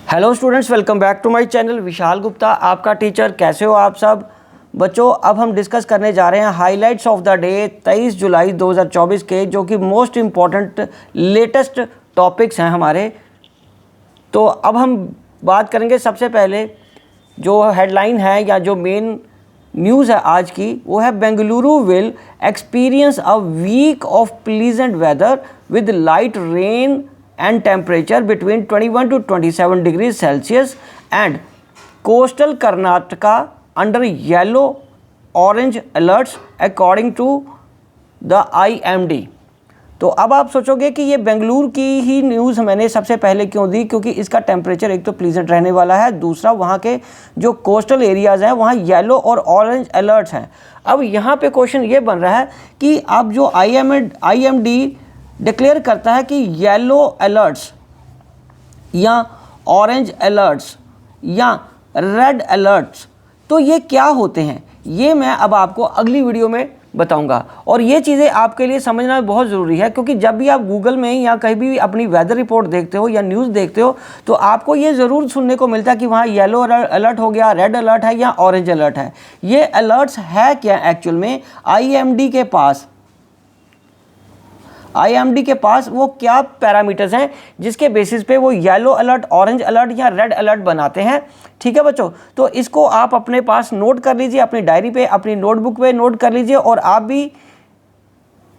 Hello students, welcome back to my channel. Vishal Gupta आपका teacher. कैसे हो आप सब बच्चों? अब हम डिस्कस करने जा रहे हैं हाइलाइट्स ऑफ द डे 23 जुलाई 2024 के, जो कि मोस्ट इम्पॉर्टेंट लेटेस्ट टॉपिक्स हैं हमारे। तो अब हम बात करेंगे। सबसे पहले जो हेडलाइन है या जो मेन न्यूज़ है आज की, वो है Bengaluru will experience a week of pleasant weather with light rain and temperature between 21 to 27 degrees Celsius and coastal Karnataka under yellow orange alerts according to the IMD। तो अब आप सोचोगे कि ये बेंगलुरु की ही न्यूज़ मैंने सबसे पहले क्यों दी, क्योंकि इसका टेम्परेचर एक तो प्लीजेंट रहने वाला है, दूसरा वहाँ के जो कोस्टल एरियाज़ हैं वहाँ येलो और ऑरेंज अलर्ट्स हैं। अब यहाँ पे क्वेश्चन ये बन रहा है कि अब जो IMD डिक्लेयर करता है कि येलो अलर्ट्स या ऑरेंज अलर्ट्स या रेड अलर्ट्स, तो ये क्या होते हैं, ये मैं अब आपको अगली वीडियो में बताऊंगा। और ये चीज़ें आपके लिए समझना बहुत ज़रूरी है, क्योंकि जब भी आप गूगल में या कहीं भी अपनी वेदर रिपोर्ट देखते हो या न्यूज़ देखते हो, तो आपको ये ज़रूर सुनने को मिलता है कि वहाँ येलो अलर्ट हो गया, रेड अलर्ट है या ऑरेंज अलर्ट है। ये अलर्ट्स है क्या एक्चुअल में? IMD के पास वो क्या पैरामीटर्स हैं जिसके बेसिस पे वो येलो अलर्ट, ऑरेंज अलर्ट या रेड अलर्ट बनाते हैं। ठीक है बच्चों, तो इसको आप अपने पास नोट कर लीजिए, अपनी डायरी पे, अपनी नोटबुक पे नोट कर लीजिए, और आप भी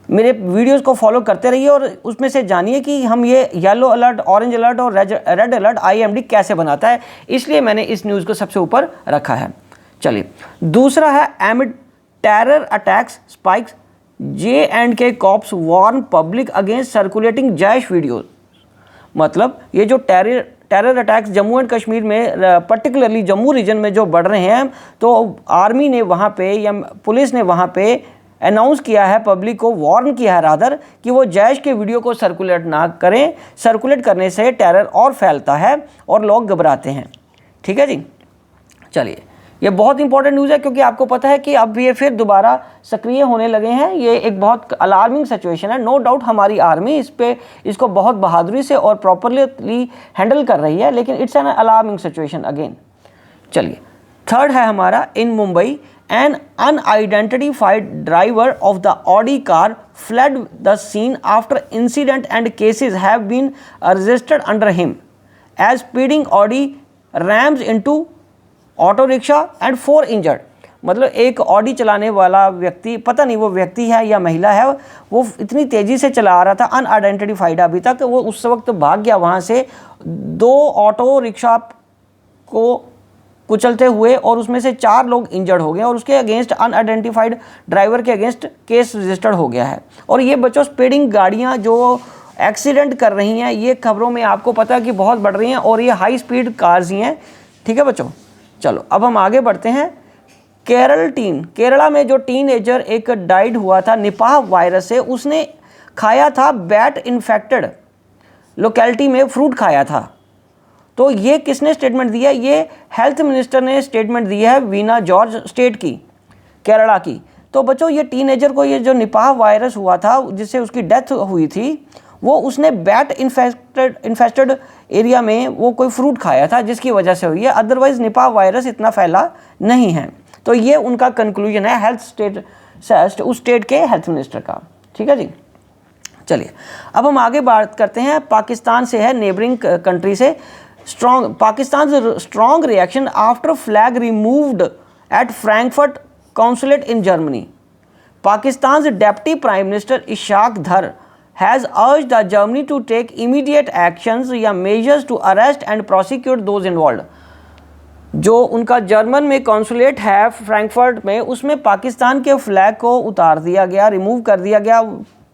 मेरे वीडियोस को फॉलो करते रहिए और उसमें से जानिए कि हम ये येलो अलर्ट, ऑरेंज अलर्ट और रेड अलर्ट IMD कैसे बनाता है। इसलिए मैंने इस न्यूज़ को सबसे ऊपर रखा है। चलिए, दूसरा है amid terror attacks spikes, J&K cops warn public against circulating Jaish video. मतलब ये जो terror attacks Jammu and Kashmir में, पर्टिकुलरली जम्मू रीजन में जो बढ़ रहे हैं, तो आर्मी ने वहाँ पे या पुलिस ने वहाँ पे अनाउंस किया है, पब्लिक को वार्न किया है रादर, कि वो जैश के वीडियो को सर्कुलेट ना करें। सर्कुलेट करने से टेरर और फैलता है और लोग घबराते हैं। ठीक है जी। चलिए, ये बहुत इंपॉर्टेंट न्यूज़ है, क्योंकि आपको पता है कि अब ये फिर दोबारा सक्रिय होने लगे हैं। ये एक बहुत अलार्मिंग सिचुएशन है। नो डाउट हमारी आर्मी इसको बहुत बहादुरी से और प्रॉपरली हैंडल कर रही है, लेकिन it's an alarming situation again. चलिए, थर्ड है हमारा, in Mumbai an unidentified driver of the Audi car fled the scene after incident and cases have been registered under him as speeding Audi rams into auto rickshaw and 4 injured. मतलब एक Audi चलाने वाला व्यक्ति, पता नहीं वो व्यक्ति है या महिला है, वो इतनी तेज़ी से चला रहा था, अनआइडेंटिफाइड अभी तक, वो उस वक्त भाग गया वहाँ से 2 ऑटो रिक्शा को कुचलते हुए, और उसमें से 4 लोग इंजर्ड हो गए, और उसके अगेंस्ट अनआइडेंटिफाइड ड्राइवर के अगेंस्ट केस रजिस्टर्ड हो गया है। और ये बच्चों स्पीडिंग गाड़ियाँ जो एक्सीडेंट कर रही हैं, ये खबरों में आपको पता है कि बहुत बढ़ रही हैं, और ये हाई स्पीड कार्स ही हैं। ठीक है बच्चों, चलो अब हम आगे बढ़ते हैं। केरला में जो टीनएजर एक डाइड हुआ था निपाह वायरस से, उसने खाया था बैट इन्फेक्टेड लोकेलिटी में फ्रूट खाया था। तो ये किसने स्टेटमेंट दिया? ये हेल्थ मिनिस्टर ने स्टेटमेंट दी है, वीना जॉर्ज, स्टेट की, केरला की। तो बच्चों ये टीनएजर को ये जो निपाह वायरस हुआ था, जिससे उसकी डेथ हुई थी, वो उसने बैट इन्फेस्टेड एरिया में वो कोई फ्रूट खाया था, जिसकी वजह से हुई है। अदरवाइज निपाह वायरस इतना फैला नहीं है। तो ये उनका कंक्लूजन है उस स्टेट के हेल्थ मिनिस्टर का। ठीक है जी। चलिए, अब हम आगे बात करते हैं। पाकिस्तान से है, नेबरिंग कंट्री से। Pakistan strong reaction after flag removed at Frankfurt consulate in Germany. Pakistan deputy prime minister Ishaq Dar has urged the Germany to take immediate actions या measures to arrest and prosecute those involved। जो उनका जर्मन में consulate है Frankfurt में, उसमें पाकिस्तान के flag को उतार दिया गया, रिमूव कर दिया गया।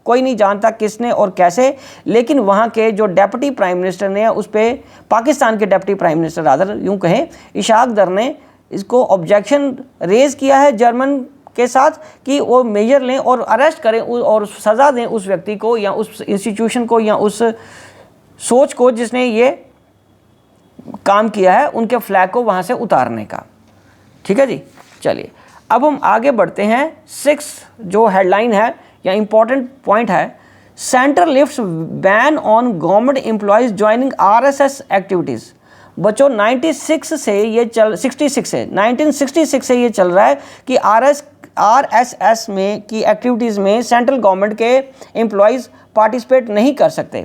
कोई नहीं जानता किसने और कैसे, लेकिन वहाँ के जो डेप्टी प्राइम मिनिस्टर ने उस पर, पाकिस्तान के डेप्टी प्राइम मिनिस्टर रादर यूँ कहें, इशाक दर ने इसको ऑब्जेक्शन रेज़ किया है जर्मन के साथ, कि वो मेजर लें और अरेस्ट करें और सज़ा दें उस व्यक्ति को या उस इंस्टीट्यूशन को या उस सोच को जिसने ये काम किया है, उनके फ्लैग को वहाँ से उतारने का। ठीक है जी। चलिए, अब हम आगे बढ़ते हैं। 6 जो हेडलाइन है या इम्पॉर्टेंट पॉइंट है, centre lifts ban on government employees joining RSS activities. बच्चों 96 से ये 66 से 1966 से ये चल रहा है कि RSS में की एक्टिविटीज़ में सेंट्रल गवर्नमेंट के एम्प्लॉयज़ पार्टिसिपेट नहीं कर सकते,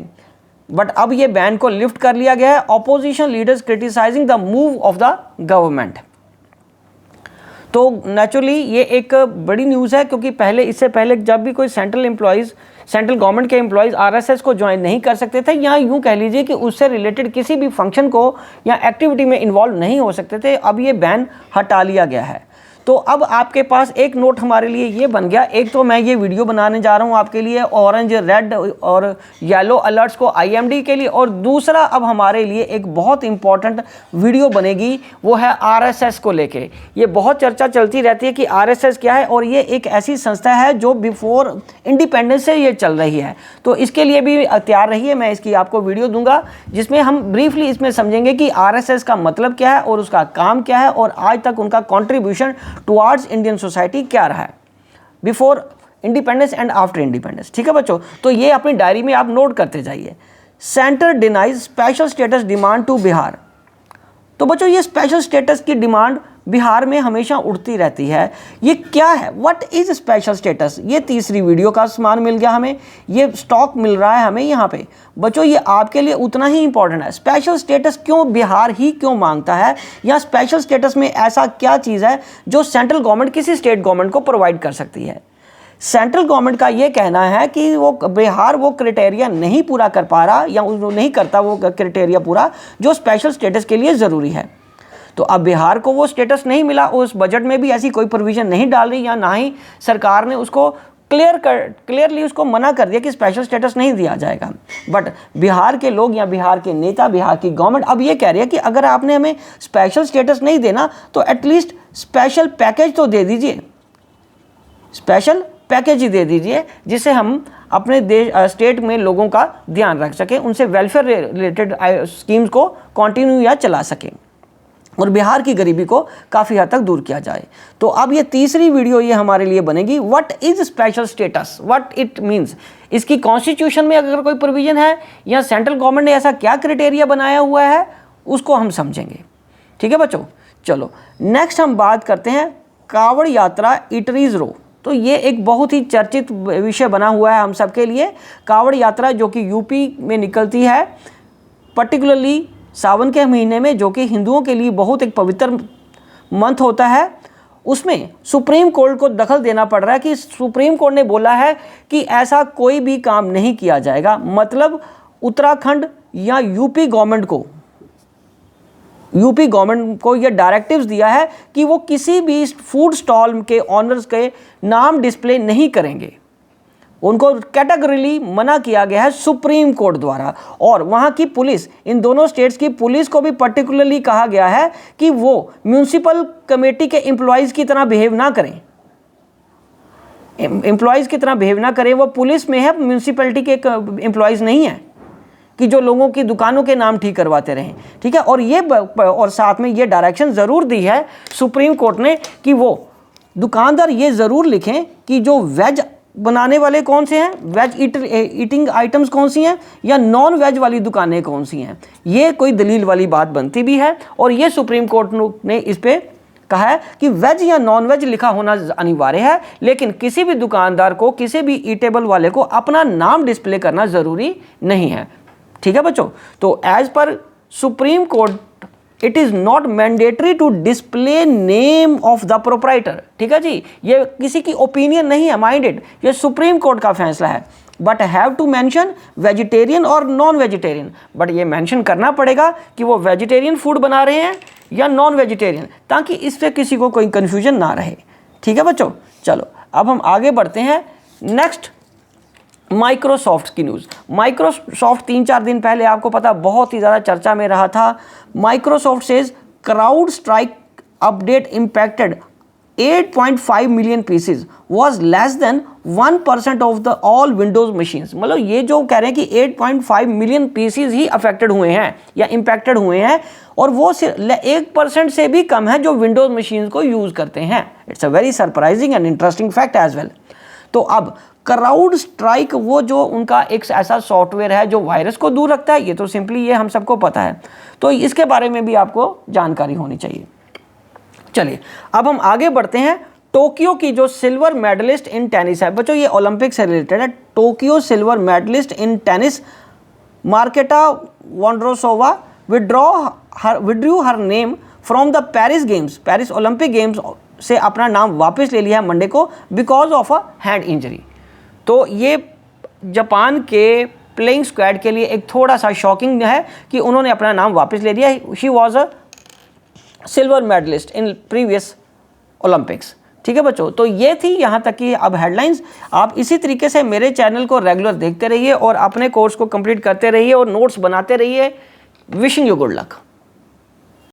बट अब ये बैन को लिफ्ट कर लिया गया है। Opposition leaders criticising the move of the government. तो नेचुरली ये एक बड़ी न्यूज़ है, क्योंकि इससे पहले जब भी कोई सेंट्रल गवर्नमेंट के एम्प्लॉयज़ RSS को ज्वाइन नहीं कर सकते थे, या यूँ कह लीजिए कि उससे रिलेटेड किसी भी फंक्शन को या एक्टिविटी में इन्वॉल्व नहीं हो सकते थे। अब ये बैन हटा लिया गया है। तो अब आपके पास एक नोट हमारे लिए ये बन गया, एक तो मैं ये वीडियो बनाने जा रहा हूँ आपके लिए ऑरेंज, रेड और येलो अलर्ट्स को IMD के लिए, और दूसरा अब हमारे लिए एक बहुत इंपॉर्टेंट वीडियो बनेगी, वो है RSS को लेके। ये बहुत चर्चा चलती रहती है कि RSS क्या है, और ये एक ऐसी संस्था है जो बिफोर इंडिपेंडेंस से ये चल रही है। तो इसके लिए भी तैयार रहिए, मैं इसकी आपको वीडियो दूंगा जिसमें हम ब्रीफली इसमें समझेंगे कि RSS का मतलब क्या है और उसका काम क्या है, और आज तक उनका कॉन्ट्रीब्यूशन टुवार्ड्स इंडियन सोसाइटी क्या रहा है before independence and after independence. ठीक है बच्चों, तो ये अपनी डायरी में आप नोट करते जाइए। Centre denies special status demand to Bihar. तो बच्चों ये स्पेशल स्टेटस की डिमांड बिहार में हमेशा उठती रहती है। ये क्या है, व्हाट इज स्पेशल स्टेटस, ये तीसरी वीडियो का सामान मिल गया हमें, ये स्टॉक मिल रहा है हमें यहाँ पे। बच्चों ये आपके लिए उतना ही इंपॉर्टेंट है। स्पेशल स्टेटस क्यों बिहार ही क्यों मांगता है, या स्पेशल स्टेटस में ऐसा क्या चीज़ है जो सेंट्रल गवर्नमेंट किसी स्टेट गवर्नमेंट को प्रोवाइड कर सकती है। सेंट्रल गवर्नमेंट का ये कहना है कि वो बिहार वो क्राइटेरिया नहीं पूरा कर पा रहा, या नहीं करता वो क्राइटेरिया पूरा जो स्पेशल स्टेटस के लिए ज़रूरी है। तो अब बिहार को वो स्टेटस नहीं मिला, उस बजट में भी ऐसी कोई प्रोविज़न नहीं डाल रही, या ना ही सरकार ने उसको क्लियरली उसको मना कर दिया कि स्पेशल स्टेटस नहीं दिया जाएगा। बट बिहार के लोग या बिहार के नेता, बिहार की गवर्नमेंट अब ये कह रही है कि अगर आपने हमें स्पेशल स्टेटस नहीं देना तो एटलीस्ट स्पेशल पैकेज तो दे दीजिए, स्पेशल पैकेज ही दे दीजिए, जिससे हम अपने स्टेट में लोगों का ध्यान रख सकें, उनसे वेलफेयर रिलेटेड स्कीम्स को कंटिन्यू या चला सकें, और बिहार की गरीबी को काफ़ी हद तक दूर किया जाए। तो अब ये तीसरी वीडियो ये हमारे लिए बनेगी, what is special status, what it means. इसकी कॉन्स्टिट्यूशन में अगर कोई प्रोविज़न है, या सेंट्रल गवर्नमेंट ने ऐसा क्या क्राइटेरिया बनाया हुआ है, उसको हम समझेंगे। ठीक है बच्चों, चलो नेक्स्ट हम बात करते हैं कावड़ यात्रा इटरीज रो। तो ये एक बहुत ही चर्चित विषय बना हुआ है हम सबके लिए। कावड़ यात्रा जो कि यूपी में निकलती है, पर्टिकुलरली सावन के महीने में, जो कि हिंदुओं के लिए बहुत एक पवित्र मंथ होता है, उसमें सुप्रीम कोर्ट को दखल देना पड़ रहा है कि सुप्रीम कोर्ट ने बोला है कि ऐसा कोई भी काम नहीं किया जाएगा। मतलब उत्तराखंड या यूपी गवर्नमेंट को यह डायरेक्टिव्स दिया है कि वो किसी भी फूड स्टॉल के ऑनर्स के नाम डिस्प्ले नहीं करेंगे। उनको कैटेगरीली मना किया गया है सुप्रीम कोर्ट द्वारा। और वहाँ की पुलिस, इन दोनों स्टेट्स की पुलिस को भी पर्टिकुलरली कहा गया है कि वो म्यूनिसिपल कमेटी के एम्प्लॉयज़ की तरह बिहेव ना करें, वो पुलिस में है, म्यूनिसिपैलिटी के एम्प्लॉयज़ नहीं है कि जो लोगों की दुकानों के नाम ठीक करवाते रहें। ठीक है, और साथ में ये डायरेक्शन ज़रूर दी है सुप्रीम कोर्ट ने कि वो दुकानदार ये ज़रूर लिखें कि जो वेज बनाने वाले कौन से हैं, वेज ईटिंग आइटम्स कौन सी हैं, या नॉन वेज वाली दुकानें कौन सी हैं। ये कोई दलील वाली बात बनती भी है, और ये सुप्रीम कोर्ट ने इस पर कहा है कि वेज या नॉन वेज लिखा होना अनिवार्य है, लेकिन किसी भी दुकानदार को, किसी भी ईटेबल वाले को अपना नाम डिस्प्ले करना ज़रूरी नहीं है। ठीक है बच्चों, तो as per Supreme Court it is not mandatory to display name of the proprietor. ठीक है जी, ये किसी की ओपिनियन नहीं है माइंडेड, ये सुप्रीम कोर्ट का फैसला है। But have to mention vegetarian और नॉन वेजिटेरियन, बट ये मेंशन करना पड़ेगा कि वो वेजिटेरियन फूड बना रहे हैं या नॉन वेजिटेरियन, ताकि इससे किसी को कोई कन्फ्यूजन ना रहे। ठीक है बच्चों, चलो अब हम आगे बढ़ते हैं। नेक्स्ट माइक्रोसॉफ्ट की न्यूज़। माइक्रोसॉफ्ट 3-4 दिन पहले आपको पता बहुत ही ज़्यादा चर्चा में रहा था। Microsoft says crowd strike update impacted 8.5 million pieces was less than 1% of the all Windows machines. मतलब ये जो कह रहे हैं कि 8.5 मिलियन पीसेज ही अफेक्टेड हुए हैं या इम्पैक्टेड हुए हैं, और वो सिर्फ 1% से भी कम है जो विंडोज़ मशीन्स को यूज़ करते हैं। It's a very surprising and interesting fact as well. तो तो अब क्राउड स्ट्राइक वो जो उनका एक ऐसा सॉफ्टवेयर है जो वायरस को दूर रखता है, ये तो सिंपली ये हम सबको पता है, तो इसके बारे में भी आपको जानकारी होनी चाहिए। चलिए अब हम आगे बढ़ते हैं। टोक्यो की जो सिल्वर मेडलिस्ट इन टेनिस है, बच्चों ये ओलंपिक से रिलेटेड है। Tokyo silver medallist in tennis Marketa Vondrousova withdrew her name from the Paris games, Paris Olympic games से अपना नाम वापस ले लिया है मंडे को because of a hand injury. तो ये जापान के प्लेइंग स्क्वाड के लिए एक थोड़ा सा शॉकिंग है कि उन्होंने अपना नाम वापस ले लिया। She was a silver medallist in previous Olympics. ठीक है बच्चों, तो ये थी यहाँ तक की अब हेडलाइंस। आप इसी तरीके से मेरे चैनल को रेगुलर देखते रहिए और अपने कोर्स को कंप्लीट करते रहिए और नोट्स बनाते रहिए। Wishing you good luck.